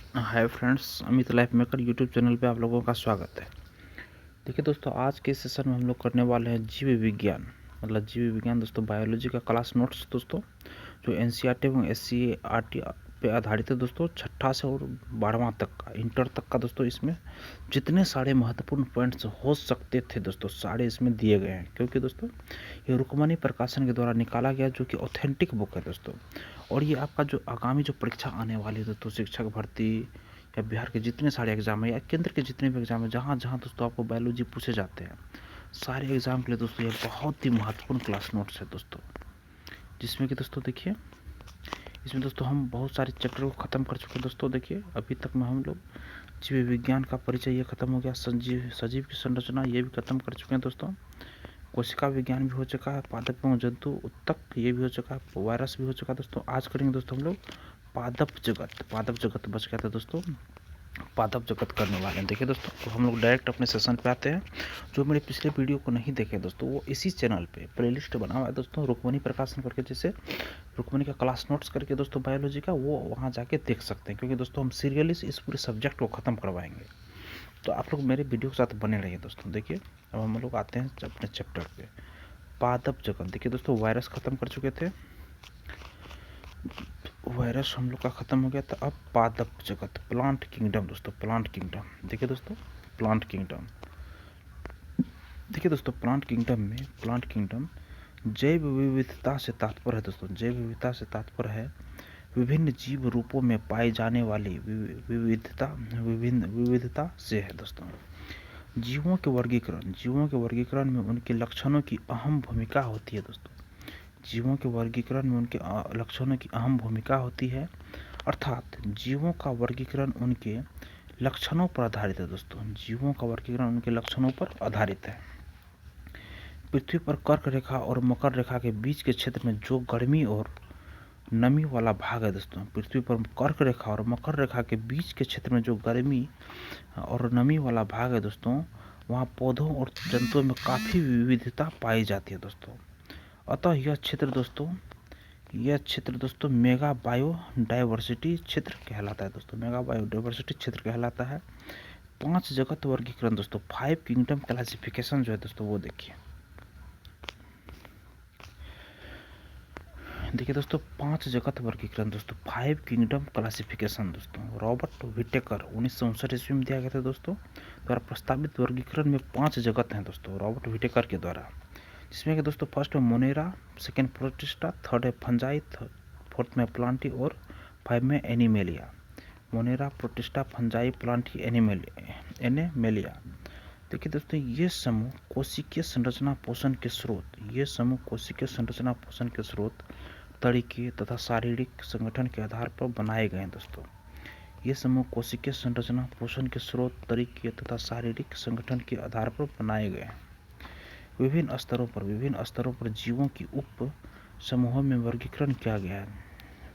Hi friends, Amit life maker YouTube channel पे आप लोगों का स्वागत है। देखिए दोस्तों, आज के सेशन में हम लोग करने वाले हैं जीव विज्ञान। मतलब जीव विज्ञान दोस्तों, बायोलॉजी का क्लास नोट्स दोस्तों, जो एनसीईआरटी एवं एससीईआरटी पे आधारित है दोस्तों। छठा से और 12वां तक का, इंटर तक का दोस्तों, इसमें जितने सारे महत्वपूर्ण पॉइंट्स हो सकते थे दोस्तों, सारे इसमें दिए गए हैं। क्योंकि दोस्तों ये रुक्मणी प्रकाशन के द्वारा निकाला गया, जो कि ऑथेंटिक बुक है दोस्तों। और ये आपका जो आगामी जो परीक्षा आने वाली है दोस्तों, शिक्षक भर्ती या बिहार के जितने सारे एग्जाम है या केंद्र के जितने भी एग्जाम है, जहाँ जहाँ दोस्तों आपको बायोलॉजी पूछे जाते हैं, सारे एग्जाम के लिए दोस्तों ये बहुत ही महत्वपूर्ण क्लास नोट्स है दोस्तों। जिसमें कि दोस्तों देखिए, इसमें दोस्तों हम बहुत सारे चैप्टर को ख़त्म कर चुके हैं दोस्तों। देखिए अभी तक में हम लोग जीव विज्ञान का परिचय ये खत्म हो गया, सजीव की संरचना ये भी खत्म कर चुके हैं दोस्तों। कोशिका विज्ञान भी हो चुका है, पादप एवं जंतु उत्तक ये भी हो चुका है, वायरस भी हो चुका है दोस्तों। आज करेंगे दोस्तों हम लोग पादप जगत बच गया था दोस्तों, पादप जगत करने वाले हैं। देखिए दोस्तों, तो हम लोग डायरेक्ट अपने सेशन पे आते हैं। जो मेरे पिछले वीडियो को नहीं देखे दोस्तों, वो इसी चैनल पे प्लेलिस्ट बना हुआ है दोस्तों, रुक्मणी प्रकाशन करके, जैसे रुक्मणी का क्लास नोट्स करके दोस्तों बायोलॉजी का, वो वहाँ जाके देख सकते हैं। क्योंकि दोस्तों हम सीरियली इस पूरे सब्जेक्ट को ख़त्म करवाएंगे, तो आप लोग मेरे वीडियो के साथ बने रहिए दोस्तों। देखिए अब हम लोग आते हैं अपने चैप्टर पे, पादप जगत। देखिए दोस्तों, वायरस ख़त्म कर चुके थे, वायरस हम लोग का ख़त्म हो गया था। अब पादप जगत, प्लांट किंगडम दोस्तों, प्लांट किंगडम। देखिए दोस्तों, प्लांट किंगडम। देखिए दोस्तों, प्लांट किंगडम जैव विविधता से तात्पर्य है दोस्तों, जैव विविधता से तात्पर्य है विभिन्न जीव रूपों में पाई जाने वाली विभिन्न विविधता से है दोस्तों। जीवों के वर्गीकरण में उनके लक्षणों की अहम भूमिका होती है दोस्तों। जीवों के वर्गीकरण में उनके लक्षणों की अहम भूमिका होती है, अर्थात जीवों का वर्गीकरण उनके लक्षणों पर आधारित है दोस्तों। जीवों का वर्गीकरण उनके लक्षणों पर आधारित है। पृथ्वी पर कर्क रेखा और मकर रेखा के बीच के क्षेत्र में जो गर्मी और नमी वाला भाग है दोस्तों, पृथ्वी पर कर्क रेखा और मकर रेखा के बीच के क्षेत्र में जो गर्मी और नमी वाला भाग है दोस्तों, वहाँ पौधों और जंतुओं में काफ़ी विविधता पाई जाती है दोस्तों। अतः यह क्षेत्र दोस्तों मेगा बायोडाइवर्सिटी क्षेत्र कहलाता है दोस्तों, मेगा बायोडाइवर्सिटी क्षेत्र कहलाता है। 5 जगत वर्गीकरण दोस्तों, 5 किंगडम क्लासिफिकेशन जो है दोस्तों, वो देखिए। देखिए दोस्तों, 5 जगत वर्गीकरण दोस्तों, 5 किंगडम क्लासिफिकेशन दोस्तों, रॉबर्ट विटेकर 1959 ईस्वी में दिया गया था दोस्तों, द्वारा प्रस्तावित वर्गीकरण में 5 जगत हैं दोस्तों, रॉबर्ट विटेकर के द्वारा। जिसमें कि दोस्तों फर्स्ट में मोनेरा, सेकेंड प्रोटिस्टा, थर्ड है फंजाई, फोर्थ में प्लांटी और 5 में animalia. Monera, protista, fungi, Plantae, animalia. देखिए दोस्तों, ये समूह कोशिकीय संरचना पोषण के स्रोत, तरीके तथा शारीरिक संगठन के आधार पर बनाए गए हैं दोस्तों। ये समूह कोशिकीय संरचना पोषण के स्रोत, तरीके तथा शारीरिक संगठन के आधार पर बनाए गए हैं। विभिन्न स्तरों पर जीवों की उप समूहों में वर्गीकरण किया गया है।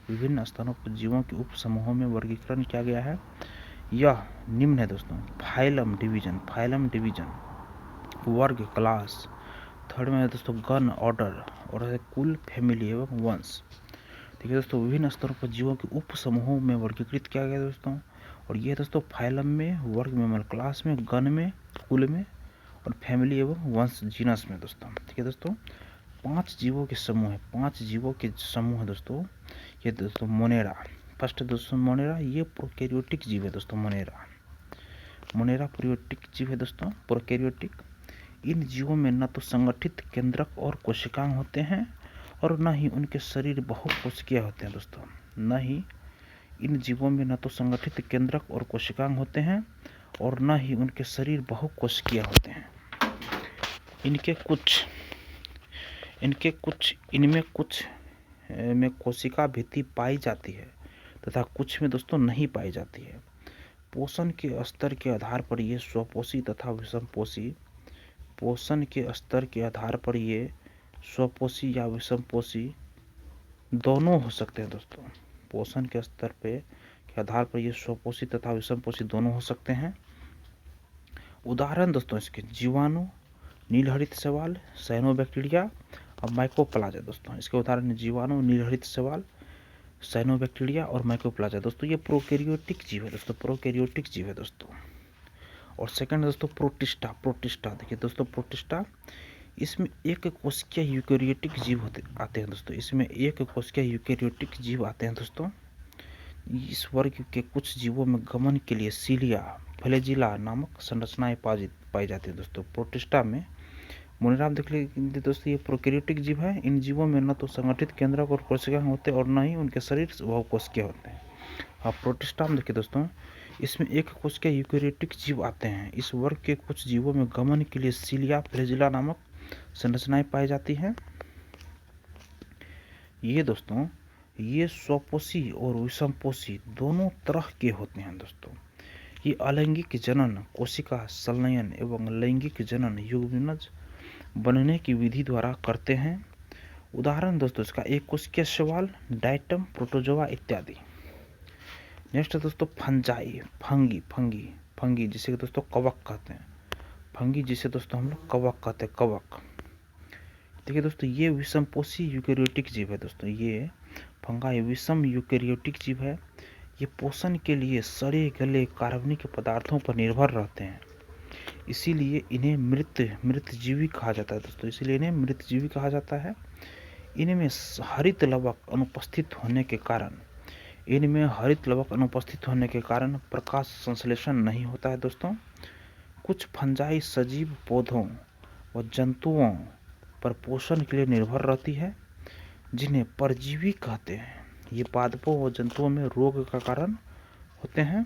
विभिन्न स्तरों पर जीवों के उप समूहों में वर्गीकरण किया गया है। यह निम्न है दोस्तों, फाइलम डिवीजन, वर्ग क्लास, थर्ड में है दोस्तों गण ऑर्डर, और है कुल, फैमिली एवं वंश। देखिए दोस्तों, विभिन्न स्तरों पर जीवों के उप समूहों में वर्गीकृत किया गया दोस्तों। और ये दोस्तों फाइलम में, वर्ग में, मतलब क्लास में, गण में, कुल में, और फैमिली एवं वंश जीनस में दोस्तों। ठीक है दोस्तों, 5 जीवों के समूह है दोस्तों। ये दोस्तों मोनेरा, फर्स्ट दोस्तों मोनेरा, ये प्रोकैरियोटिक जीव है दोस्तों। मोनेरा प्रोकैरियोटिक जीव है दोस्तों, प्रोकैरियोटिक। इन जीवों में न तो संगठित केंद्रक और कोशिकांग होते हैं, और न ही उनके शरीर बहुकोशिकीय होते हैं दोस्तों। इन जीवों में न तो संगठित केंद्रक और कोशिकांग होते हैं, और न ही उनके शरीर बहुकोशिकीय होते हैं। इनमें कुछ में कोशिका भित्ति पाई जाती है तथा कुछ में दोस्तों नहीं पाई जाती है। पोषण के स्तर के आधार पर ये स्वपोषी तथा विषमपोषी दोनों हो सकते हैं दोस्तों। पोषण के स्तर के आधार पर ये स्वपोषी तथा विषमपोषी दोनों हो सकते हैं। उदाहरण दोस्तों इसके जीवाणु, नीलहरित शैवाल, साइनोबैक्टीरिया और माइकोप्लाज्मा दोस्तों। इसके उदाहरण जीवाणु, नीलहरित शैवाल, साइनोबैक्टीरिया और माइकोप्लाज्मा। दोस्तों ये प्रोकैरियोटिक जीव है दोस्तों, प्रोकैरियोटिक जीव है दोस्तों। और सेकंड दोस्तों प्रोटिस्टा। प्रोटिस्टा देखिए दोस्तों, प्रोटिस्टा इसमें एक कोशिकीय यूकेरियोटिक जीव आते हैं दोस्तों, इसमें एक कोशिकीय यूकेरियोटिक जीव आते हैं दोस्तों। इस वर्ग के कुछ जीवों में गमन के लिए सीलिया, फ्लैजिला नामक संरचनाएं पाई जाती है दोस्तों। प्रोटिस्टा में मोनिराम देख लीजिए दोस्तों, ये प्रोकैरियोटिक जीव है। इन जीवों में न तो संगठित केंद्रक और कोशिकाएं होते और न ही उनके शरीर बहुकोशिकीय होते हैं। हाँ, प्रोटिस्टा में देखिए दोस्तों, इसमें एक कोशिकीय यूकेरियोटिक जीव आते हैं। इस वर्ग के कुछ जीवों में गमन के लिए सीलिया, फ्लैजिला नामक संरचनाएं पाई जाती हैं। ये दोस्तों ये स्वपोषी और विषमपोषी दोनों तरह के होते हैं दोस्तों। ये अलैंगिक जनन, कोशिका संलयन एवं लैंगिक जनन युग्मनज बनने की विधि द्वारा करते हैं। उदाहरण दोस्तों इसका एक कोशिकीय शैवाल, डाइटम, प्रोटोजोआ इत्यादि। नेक्स्ट दोस्तों फंजाई, फंगी जिसे दोस्तों कवक कहते हैं। फंगी जिसे दोस्तों हम लोग कवक कहते हैं, कवक। देखिए दोस्तों ये विषमपोषी यूकेरियोटिक जीव है दोस्तों। ये फंगाई विषम यूकेरियोटिक जीव है। ये पोषण के लिए सड़े गले कार्बनिक पदार्थों पर निर्भर रहते हैं, इसीलिए इन्हें मृतजीवी कहा जाता है दोस्तों, इसीलिए इन्हें मृतजीवी कहा जाता है। इनमें हरित लवक अनुपस्थित होने के कारण प्रकाश संश्लेषण नहीं होता है दोस्तों। कुछ फंजाई सजीव पौधों व जंतुओं पर पोषण के लिए निर्भर रहती है, जिन्हें परजीवी कहते हैं। ये पादपों व जंतुओं में रोग का कारण होते हैं।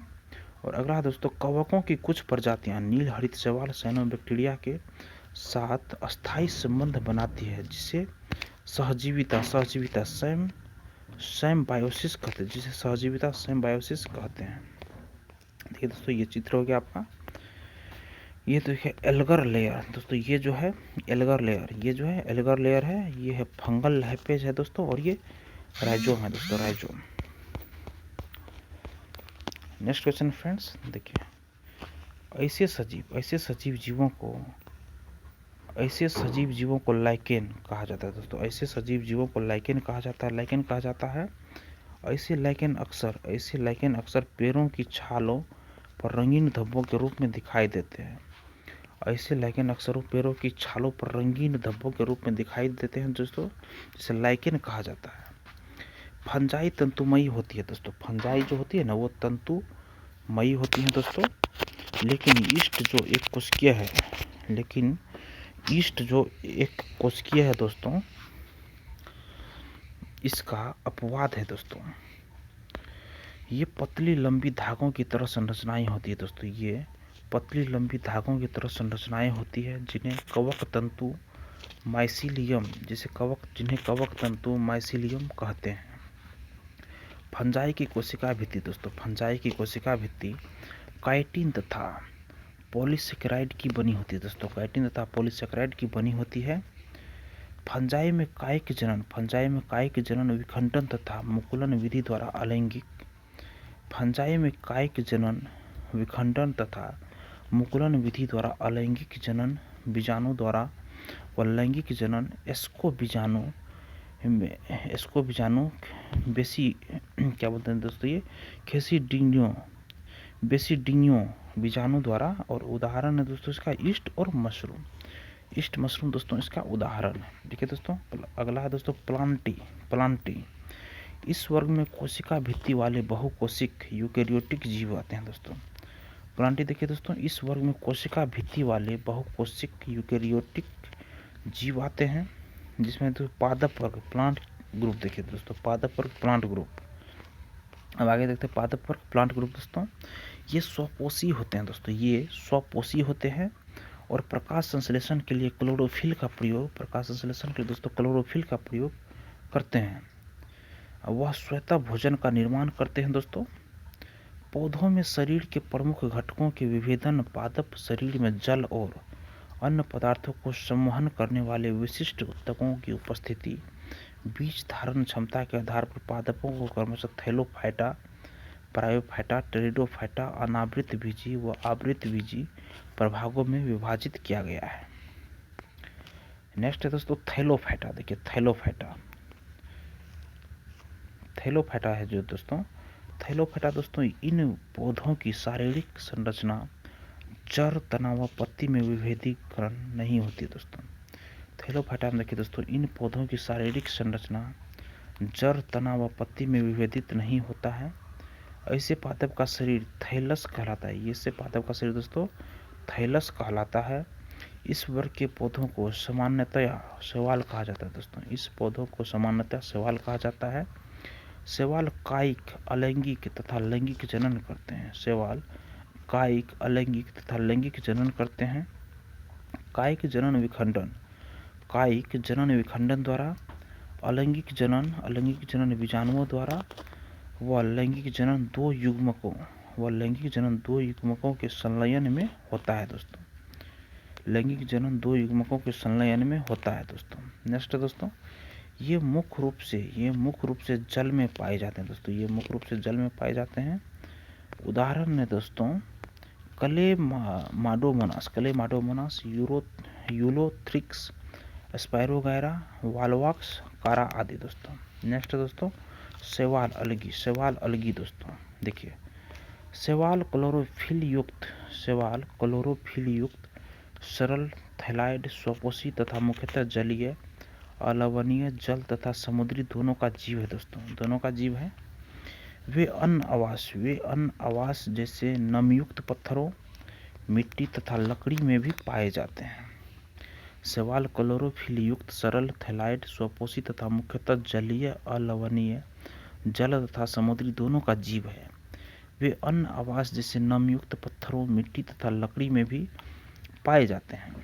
और अगला दोस्तों कवकों की कुछ प्रजातियां नील हरित शैवाल साइनोबैक्टीरिया के साथ अस्थायी संबंध बनाती है, जिसे सहजीविता सैम्बायोसिस कहते हैं, जिसे सहजीविता सैम्बायोसिस कहते हैं। देखिए दोस्तों ये चित्र हो गया आपका। ये देखिए एल्गर लेयर दोस्तों, ये जो है एल्गर लेयर है, ये है फंगल लैपेज है दोस्तों, और ये राइजोम है दोस्तों, राइजोम। नेक्स्ट क्वेश्चन फ्रेंड्स देखिए, ऐसे सजीव जीवों को लाइकेन कहा जाता है दोस्तों। ऐसे सजीव जीवों को लाइकेन कहा जाता है। ऐसे लाइकेन अक्सर पेड़ों की छालों पर रंगीन धब्बों के रूप में दिखाई देते हैं। दोस्तों जिसे लाइकेन कहा जाता है। फंजाई तंतुमयी होती है दोस्तों, फंजाई जो होती है ना वो तंतुमयी होती है दोस्तों। लेकिन ईस्ट जो एक कोशिकीय है दोस्तों, इसका अपवाद है दोस्तों। ये पतली लंबी धागों की तरह संरचनाएं होती है दोस्तों, ये पतली लंबी धागों की तरह संरचनाएं होती है, जिन्हें कवक तंतु माइसीलियम कहते हैं। फंजाई की कोशिका भित्ति दोस्तों, काइटिन तथा पॉलीसेकेराइड की बनी होती है दोस्तों, फंजाई में कायिक जनन विखंडन तथा मुकुलन विधि द्वारा अलैंगिक जनन बीजाणु द्वारा व लैंगिक जनन एस्को बीजाणु बेसिडिनियो बीजाणु द्वारा। और उदाहरण है दोस्तों इसका ईस्ट और मशरूम दोस्तों इसका उदाहरण है। देखिए दोस्तों अगला है दोस्तों प्लांटी। इस वर्ग में कोशिका भित्ति वाले बहुकोशिक यूकेरियोटिक जीव आते हैं दोस्तों। प्लांटी देखिए दोस्तों, इस वर्ग में कोशिका भित्ति वाले बहुकोशिक यूकेरियोटिक जीव आते हैं, जिसमें तो पादप वर्ग प्लांट ग्रुप देखिए दोस्तों, पादप वर्ग प्लांट ग्रुप। अब आगे देखते हैं पादप वर्ग प्लांट ग्रुप दोस्तों। ये स्वपोषी होते हैं दोस्तों, और प्रकाश संश्लेषण के लिए क्लोरोफिल का प्रयोग करते हैं। वह स्वतः भोजन का निर्माण करते हैं दोस्तों। पौधों में शरीर के प्रमुख घटकों के विभेदन पादप शरीर में जल और अन्य पदार्थों को संवहन करने वाले विशिष्ट ऊतकों की उपस्थिति, बीज धारण क्षमता के आधार पर पादपों को क्रमशः थैलोफाइटा, ब्रायोफाइटा, टेरिडोफाइटा, अनावृत बीजी व आवृत बीजी प्रभागों में विभाजित किया गया है। नेक्स्ट है दोस्तों थैलोफाइटा। देखिए थैलोफाइटा है जो दोस्तों, थैलोफाइटा दोस्तों इन पौधों की शारीरिक संरचना जड़, तना व पत्ती में विभेदीकरण नहीं होती दोस्तों। थैलोफाइटा में देखिए दोस्तों, इन पौधों की शारीरिक संरचना जड़, तना व पत्ती में विभेदित नहीं होता है। ऐसे पादप का शरीर थैलस कहलाता है। ये से पादप का शरीर दोस्तों थैलस कहलाता है। इस वर्ग के पौधों को सामान्यतया शैवाल कहा जाता है दोस्तों। इस पौधों को सामान्यतः शैवाल कहा जाता है। शैवाल कायिक, अलैंगिक तथा लैंगिक जनन करते हैं। शैवाल कायिक, अलैंगिक तथा लैंगिक जनन करते हैं। कायिक जनन विखंडन द्वारा, अलैंगिक जनन बीजाणुओं द्वारा व लैंगिक जनन दो युग्मकों के संलयन में होता है दोस्तों। लैंगिक जनन दो युग्मकों के संलयन में होता है दोस्तों। नेक्स्ट दोस्तों, ये मुख्य रूप से जल में पाए जाते हैं दोस्तों। ये मुख्य रूप से जल में पाए जाते हैं। उदाहरण है दोस्तों क्लेमाडोमोनास, यूलोथ्रिक्स, स्पायरोगैरा, वालवॉक्स, कारा आदि दोस्तों। नेक्स्ट दोस्तों, शैवाल अलगी दोस्तों। देखिए, शैवाल क्लोरोफिल युक्त सरल थैलाइड स्वपोषी तथा मुख्यतः जलीय, अलवणीय, जल तथा समुद्री दोनों का जीव है दोस्तों। दोनों का जीव है। वे अन्न आवास जैसे नमयुक्त पत्थरों, मिट्टी तथा लकड़ी में भी पाए जाते हैं। शैवाल क्लोरोफिल युक्त सरल थैलाइड स्वपोषी तथा मुख्यतः जलीय, अलवणीय, जल तथा समुद्री दोनों का जीव है। वे अन्न आवास जैसे नमयुक्त पत्थरों, मिट्टी तथा लकड़ी में भी पाए जाते हैं।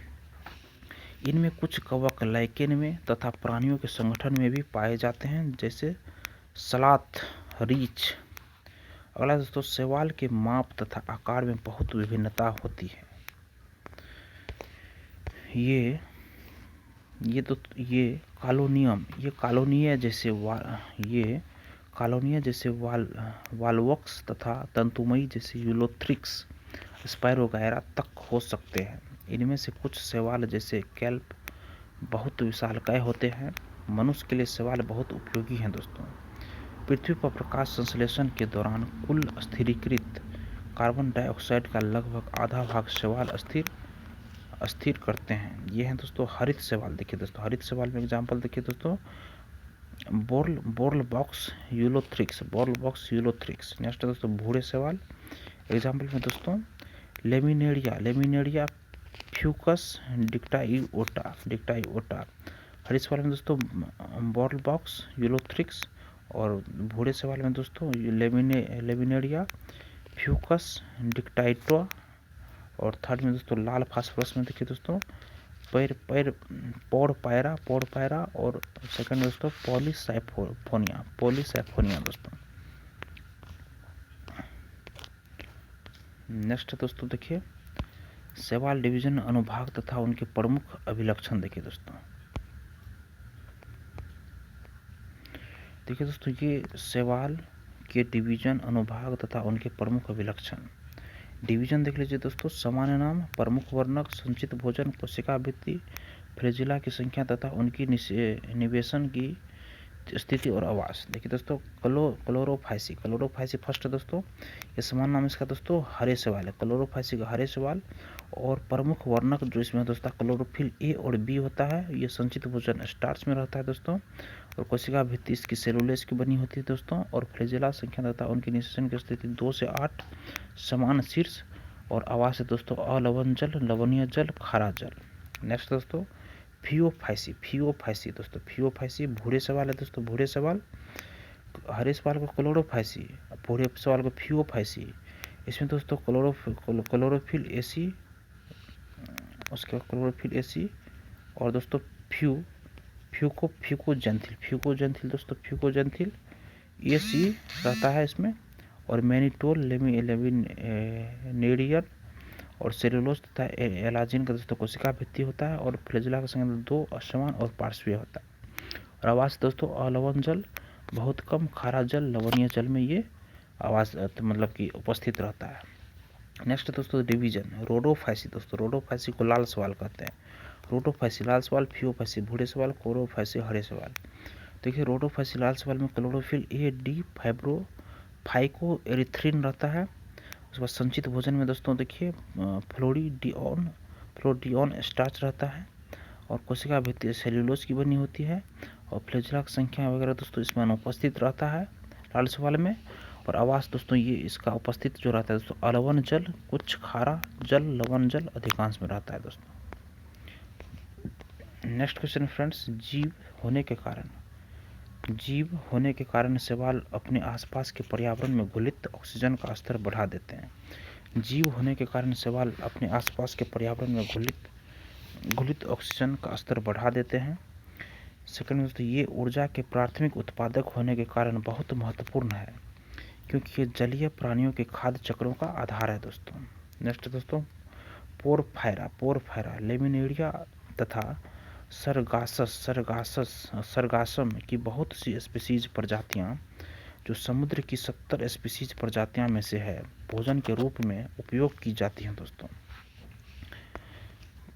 इनमें कुछ कवक लाइकेन में तथा प्राणियों के संगठन में भी पाए जाते हैं, जैसे सलाथ, रीछ। अगला दोस्तों, शैवाल के माप तथा आकार में बहुत विभिन्नता होती है। ये कॉलोनिया जैसे वालवॉक्स तथा तंतुमयी जैसे यूलोथ्रिक्स, स्पायरोगैरा तक हो सकते हैं। इनमें से कुछ शैवाल जैसे केल्प बहुत विशालकाय होते हैं। मनुष्य के लिए शैवाल बहुत उपयोगी हैं दोस्तों। पृथ्वी पर प्रकाश संश्लेषण के दौरान कुल स्थिरीकृत कार्बन डाइऑक्साइड का लगभग आधा भाग शैवाल स्थिर करते हैं। ये हैं दोस्तों हरित शैवाल। देखिए दोस्तों, हरित शैवाल में एग्जाम्पल देखिए दोस्तों, बोर्लबॉक्स यूलोथ्रिक्स। नेक्स्ट दोस्तों, भूरे शैवाल। एग्जाम्पल में दोस्तों लेमिनेरिया फ्यूकस डिक्टाइओटा। हरित शैवाल में दोस्तों बोर्लबॉक्स यूलोथ्रिक्स, और भूरे शैवाल में दोस्तों लेमिनेरिया फ्यूकस डिक्टाइटो। और थर्ड में दोस्तों लाल फास्फोरस में देखिए दोस्तों पोड़ पायरा, और सेकंड दोस्तों पॉलीसाइफोनिया दोस्तों। नेक्स्ट दोस्तों देखिए, शैवाल डिवीजन अनुभाग तथा उनके प्रमुख अभिलक्षण। देखिए दोस्तों ये शैवाल के डिवीजन अनुभाग तथा उनके प्रमुख अभिलक्षण। डिवीजन देख लीजिए दोस्तों, सामान्य नाम, प्रमुख वर्णक, संचित भोजन, कोशिका भित्ति, फ्लैजिला की संख्या तथा उनकी निवेशन की स्थिति और आवास। देखिए दोस्तों क्लोरोफाइसी फर्स्ट दोस्तों, ये समान नाम इसका दोस्तों हरे शैवाल है। क्लोरोफाइसी का हरे शैवाल। और प्रमुख वर्णक जो इसमें दोस्तों क्लोरोफिल ए और बी होता है। ये संचित भोजन स्टार्च में रहता है दोस्तों। और कोशिका भित्ति इसकी सेलुलोज की बनी होती है दोस्तों। और फ्लैजिला संख्या तथा उनकी निषेचन की स्थिति 2 से 8, समान शीर्ष। और आवास है दोस्तों अलवण जल, लवणीय जल, खारा जल। नेक्स्ट दोस्तों फियोफाइसी दोस्तों, भूरे शैवाल है दोस्तों। भूरे शैवाल, हरे शैवाल को क्लोरोफाइसी, भूरे शैवाल को फियोफाइसी। इसमें दोस्तों क्लोरोफिल एसी, उसके बाद क्लोरोफिल एसी, और दोस्तों फ्यूकोजेंथिल दोस्तों, फ्यूकोजेंथिल एसी रहता है इसमें। और मैनिटोल, लेमिनेरियर, और सेलुलोज तथा एलाजिन का दोस्तों कोशिका भित्ति होता है। और फ्लैजिला का संख्या 2, असमान और पार्श्वीय होता है। और आवास दोस्तों अलवण जल, बहुत कम, खारा जल, लवणीय जल में ये आवास मतलब कि उपस्थित रहता है। नेक्स्ट दोस्तों डिवीजन रोडोफाइसी दोस्तों, रोडोफाइसी को लाल शैवाल कहते हैं। रोडोफाइसी लाल शैवाल, फियोफाइसी भूरे शैवाल, क्लोरोफाइसी हरे शैवाल। देखिए रोडोफाइसी लाल शैवाल में क्लोरोफिल ए, डी, फाइकोएरिथ्रिन रहता है। उसके बाद संचित भोजन में दोस्तों देखिए फ्लोडियन स्टार्च रहता है और कोशिका भित्ति सेल्यूलोज की बनी होती है और फ्लैजेला की संख्या वगैरह दोस्तों इसमें अनुपस्थित रहता है लाल शैवाल में। और आवास दोस्तों ये इसका उपस्थित जो रहता है दोस्तों अलवन जल, कुछ खारा जल, लवण जल अधिकांश में रहता है दोस्तों। नेक्स्ट क्वेश्चन फ्रेंड्स, जीव होने के कारण शैवाल अपने आसपास के पर्यावरण में घुलित ऑक्सीजन का स्तर बढ़ा देते हैं। जीव होने के कारण शैवाल अपने आसपास के पर्यावरण में घुलित ऑक्सीजन का स्तर बढ़ा देते हैं। सेकंड दोस्तों, ये ऊर्जा के प्राथमिक उत्पादक होने के कारण बहुत महत्वपूर्ण है क्योंकि ये जलीय प्राणियों के खाद्य चक्रों का आधार है दोस्तों। नेक्स्ट दोस्तों, पोरफायरा, लेमिनेरिया तथा सरगासम की बहुत सी स्पीसीज प्रजातियां जो समुद्र की 70 स्पीसीज प्रजातियां में से है भोजन के रूप में उपयोग की जाती हैं दोस्तों।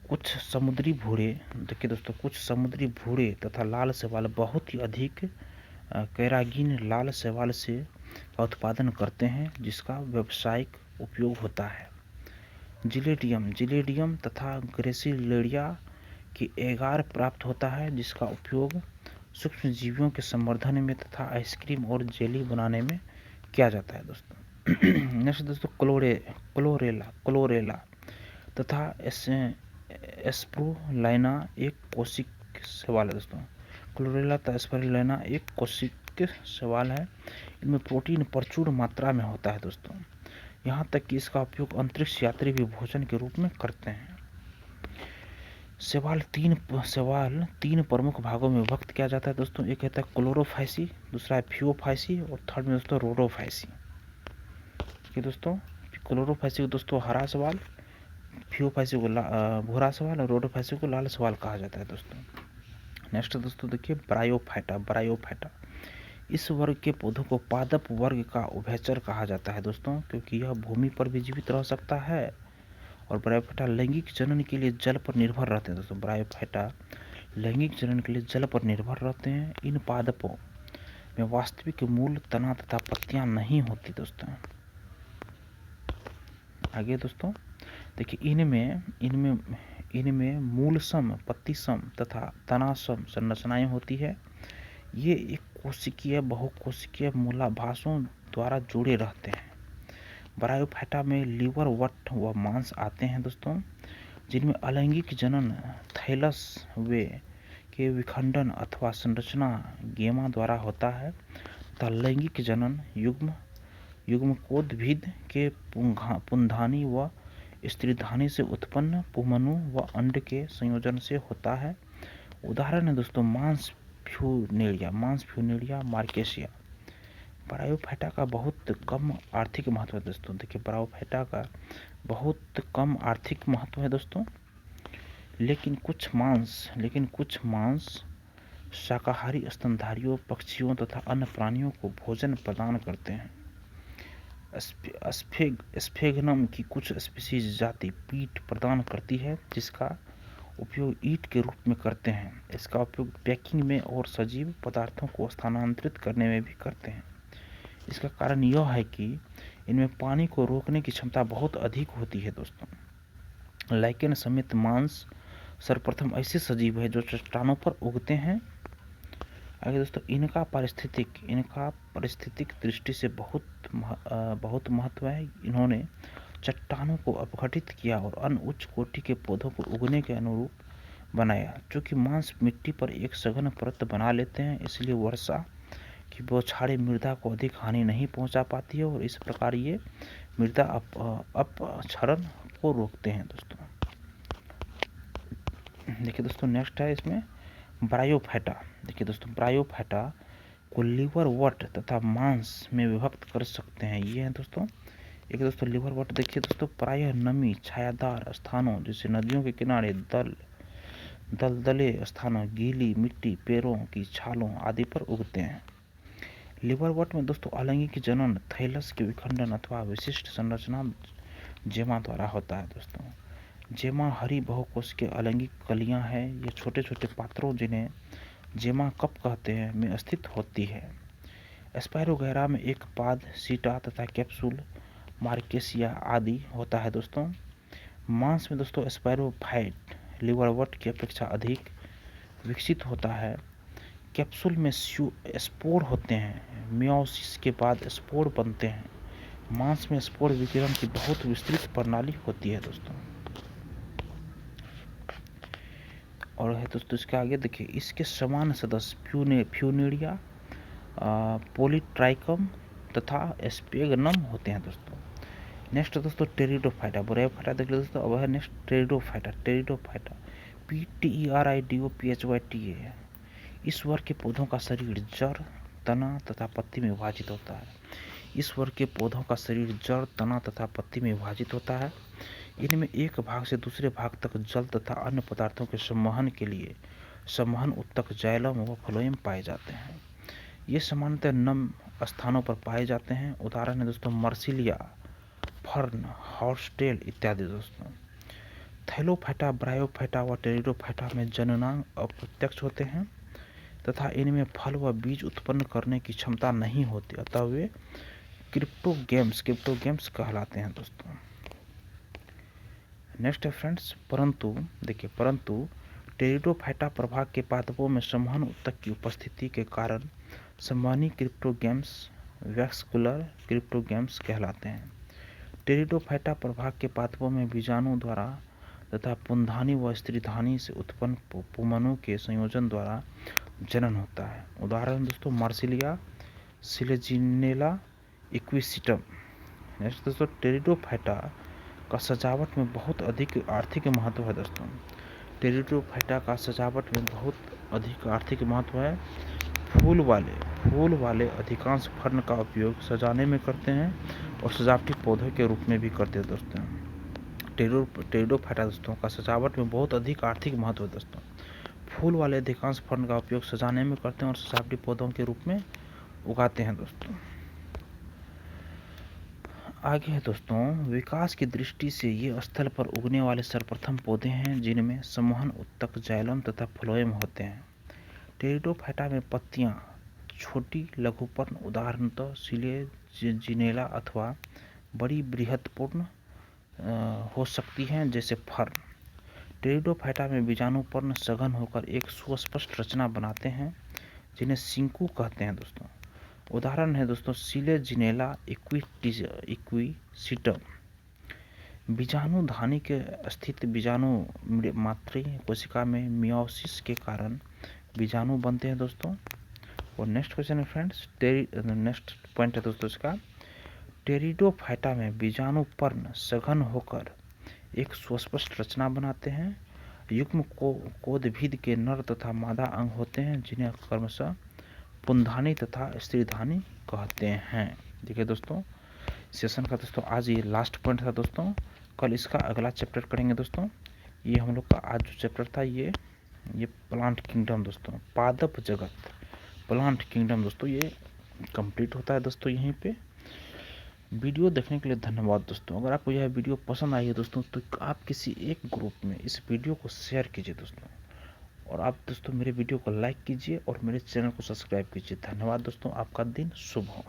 कुछ समुद्री भूरे तथा लाल शैवाल बहुत ही अधिक कैरागीन लाल शैवाल से का उत्पादन करते हैं जिसका व्यावसायिक उपयोग होता है। जिलेडियम तथा ग्रेसिलेरिया की एगार प्राप्त होता है जिसका उपयोग सूक्ष्म जीवियों के संवर्धन में तथा आइसक्रीम और जेली बनाने में किया जाता है दोस्तों। नेक्स्ट दोस्तों, क्लोरेला तथा एस्प्रुलाइना एक कोशिक शैवाल है दोस्तों। क्लोरेला तथा एस्प्रुलाइना एक कोशिक शैवाल है। इनमें प्रोटीन प्रचुर मात्रा में होता है दोस्तों, यहाँ तक कि इसका उपयोग अंतरिक्ष यात्री भी भोजन के रूप में करते हैं। शैवाल तीन प्रमुख भागों में विभक्त किया जाता है दोस्तों। एक कहता है क्लोरोफाइसी, दूसरा है फियोफाइसी और थर्ड में दोस्तों रोडोफाइसी। ठीक दोस्तों, क्लोरोफाइसी को दोस्तों हरा शैवाल, फियोफाइसी को भूरा शैवाल और रोडोफाइसी को लाल शैवाल कहा जाता है दोस्तों। नेक्स्ट दोस्तों देखिए ब्रायोफाइटा, इस वर्ग के पौधों को पादप वर्ग का उभयचर कहा जाता है दोस्तों क्योंकि यह भूमि पर भी जीवित रह सकता है। और ब्रायोफाइटा लैंगिक जनन के लिए जल पर निर्भर रहते हैं दोस्तों। ब्रायोफाइटा लैंगिक जनन के लिए जल पर निर्भर रहते हैं। इन पादपों में वास्तविक मूल, तना तथा पत्तियां नहीं होती दोस्तों। आगे दोस्तों देखिए इनमें मूलसम, पत्तिसम तथा तनासम संरचनाएं होती है। ये एक कोशिकीय बहुकोशिकीय मूलाभासों द्वारा जुड़े रहते हैं। ब्रायोफाइटा में लीवर, वट व मांस आते हैं दोस्तों, जिनमें अलैंगिक जनन थैलस वे के विखंडन अथवा संरचना गेमा द्वारा होता है तथा लैंगिक जनन युग्मकोद्भिद के पुंधानी व स्त्रीधानी से उत्पन्न पुमनु व अंड के संयोजन से होता है। उदाहरण है दोस्तों मांस फ्यूनेरिया मार्केसिया। ब्रायोफाइटा का बहुत कम आर्थिक महत्व है दोस्तों। देखिए ब्रायोफाइटा का बहुत कम आर्थिक महत्व है दोस्तों, लेकिन कुछ मांस शाकाहारी स्तनधारियों, पक्षियों तथा अन्य प्राणियों को भोजन प्रदान करते हैं। स्फेगनम की कुछ स्पीसीज जाति पीट प्रदान करती है जिसका उपयोग ईंट के रूप में करते हैं। इसका उपयोग पैकिंग में और सजीव पदार्थों को स्थानांतरित करने में भी करते हैं। इसका कारण यह है कि इनमें पानी को रोकने की क्षमता बहुत अधिक होती है दोस्तों। लाइकेन समेत मांस सर्वप्रथम ऐसे सजीव है जो चट्टानों पर उगते हैं। आगे दोस्तों इनका पारिस्थितिक दृष्टि से बहुत महत्व है। इन्होंने चट्टानों को अपघटित किया और अन्य उच्च कोटि के पौधों को उगने के अनुरूप बनाया। चूँकि मांस मिट्टी पर एक सघन परत बना लेते हैं इसलिए वर्षा की बौछारें मृदा को अधिक हानि नहीं पहुंचा पाती है और इस प्रकार ये मृदा अपक्षरण को रोकते हैं दोस्तों। देखिए दोस्तों नेक्स्ट है इसमें ब्रायोफाइटा। देखिए दोस्तों ब्रायोफाइटा को लीवर, वट तथा मांस में विभक्त कर सकते हैं। ये है दोस्तों एक दोस्तों लीवर वट। देखिए दोस्तों प्रायः नमी छायादार स्थानों जैसे नदियों के किनारे, दलदले स्थानों, गीली मिट्टी, पेड़ों की छालों आदि पर उगते हैं। लीवर वट में दोस्तों अलैंगिक जनन थैलस के विखंडन अथवा विशिष्ट संरचना जेमा द्वारा होता है दोस्तों। जेमा हरी बहुकोशिकीय अलैंगिक कलियां हैं। ये छोटे छोटे पात्रों जिन्हें जेमा कप कहते हैं में स्थित होती है। स्पाइरोगैरा में एक पाद, सीटा तथा कैप्सूल, मार्केसिया आदि होता है दोस्तों। मांस में दोस्तों स्पाइरोफाइट लिवरवर्ट की अपेक्षा अधिक विकसित होता है। कैप्सूल में स्पोर होते हैं। मियोसिस के बाद स्पोर बनते हैं। मांस में स्पोर विकिरण की बहुत विस्तृत प्रणाली होती है दोस्तों। और है दोस्तों इसके आगे देखिए, इसके समान सदस्य फ्यूनेरिया, पॉलीट्राइकम तथा स्पेगनम होते हैं दोस्तों। नेक्स्ट दोस्तों टेरिडोफाइटा, बोरेफाइटा देख लो दोस्तों। अब है नेक्स्ट टेरिडोफाइटा। PTERIDOPHYTA। इस वर्ग के पौधों का शरीर जड़, तना तथा पत्ती में विभाजित होता है। इस वर्ग के पौधों का शरीर जड़, तना तथा पत्ती में विभाजित होता है। इनमें एक भाग से दूसरे भाग तक जल तथा अन्य पदार्थों के संवहन के लिए संवहन उत्तक, जाइलम व फ्लोएम पाए जाते हैं। ये सामान्यतः नम स्थानों पर पाए जाते हैं। उदाहरण है दोस्तों मर्सिलिया, फर्न, हॉर्सटेल इत्यादि दोस्तों। थैलोफाइटा, ब्रायोफाइटा व टेरिडोफाइटा में जननांग अप्रत्यक्ष होते हैं तथा इनमें फल व बीज उत्पन्न करने की क्षमता नहीं होती, अतः वे क्रिप्टोगेम्स कहलाते हैं दोस्तों। नेक्स्ट है फ्रेंड्स, परंतु टेरिडोफाइटा प्रभाग के पादपों में संवहन उत्तक की उपस्थिति के कारण संवहनी क्रिप्टोगेम्स वैस्कुलर क्रिप्टोगेम्स कहलाते हैं। टेरिडोफाइटा प्रभाग के पादपों में बीजाणु द्वारा तथा पुंधानी व स्त्रीधानी से उत्पन्न पुमनों के संयोजन द्वारा जनन होता है। उदाहरण दोस्तों मार्सिलिया, सिलेजिनेला, इक्विसिटम। नेक्स्ट दोस्तों टेरिडोफाइटा का सजावट में बहुत अधिक आर्थिक महत्व है दोस्तों। टेरिडोफाइटा का सजावट में बहुत अधिक आर्थिक महत्व है। फूल वाले अधिकांश फर्न का उपयोग सजाने में करते हैं और सजावटी पौधों के रूप में भी करते हैं दोस्तों। टेरिडोफाइटा दोस्तों का सजावट में बहुत अधिक आर्थिक महत्व है दोस्तों। फूल वाले अधिकांश फर्न का उपयोग सजाने में करते हैं और सजावटी पौधों के रूप में उगाते हैं दोस्तों। आगे है दोस्तों, विकास की दृष्टि से ये स्थल पर उगने वाले सर्वप्रथम पौधे हैं जिनमें संवहन उत्तक, जाइलम तथा फ्लोएम होते हैं। टेरिडोफाइटा में पत्तियां छोटी लघुपर्ण, उदाहरणतः सिलेजिनेला अथवा बड़ी बृहत्पूर्ण हो सकती हैं जैसे फर्न। टेरिडोफाइटा में बीजाणुपर्ण सघन होकर एक सुस्पष्ट रचना बनाते हैं जिन्हें सिंकु कहते हैं दोस्तों। उदाहरण है दोस्तों सिलेजिनेला इक्विसिटम। बीजाणु धानी के स्थित बीजाणु मातृ कोशिका में मियोसिस के कारण बीजाणु बनते हैं दोस्तों। और नेक्स्ट क्वेश्चन है फ्रेंड्स, नेक्स्ट पॉइंट है दोस्तों इसका, टेरिडोफाइटा में बीजाणु पर्ण सघन होकर एक सुस्पष्ट रचना बनाते हैं। युग्म कोदभिद के नर तथा मादा अंग होते हैं जिन्हें क्रमशः पुंधानी तथा स्त्रीधानी कहते हैं। देखिए दोस्तों सेशन का दोस्तों आज ये लास्ट पॉइंट था दोस्तों। कल इसका अगला चैप्टर करेंगे दोस्तों। ये हम लोग का आज जो चैप्टर था ये प्लांट किंगडम दोस्तों, पादप जगत, प्लांट किंगडम दोस्तों, ये कंप्लीट होता है दोस्तों यहीं पे। वीडियो देखने के लिए धन्यवाद दोस्तों। अगर आपको यह वीडियो पसंद आई है दोस्तों तो आप किसी एक ग्रुप में इस वीडियो को शेयर कीजिए दोस्तों। और आप दोस्तों मेरे वीडियो को लाइक कीजिए और मेरे चैनल को सब्सक्राइब कीजिए। धन्यवाद दोस्तों, आपका दिन शुभ हो।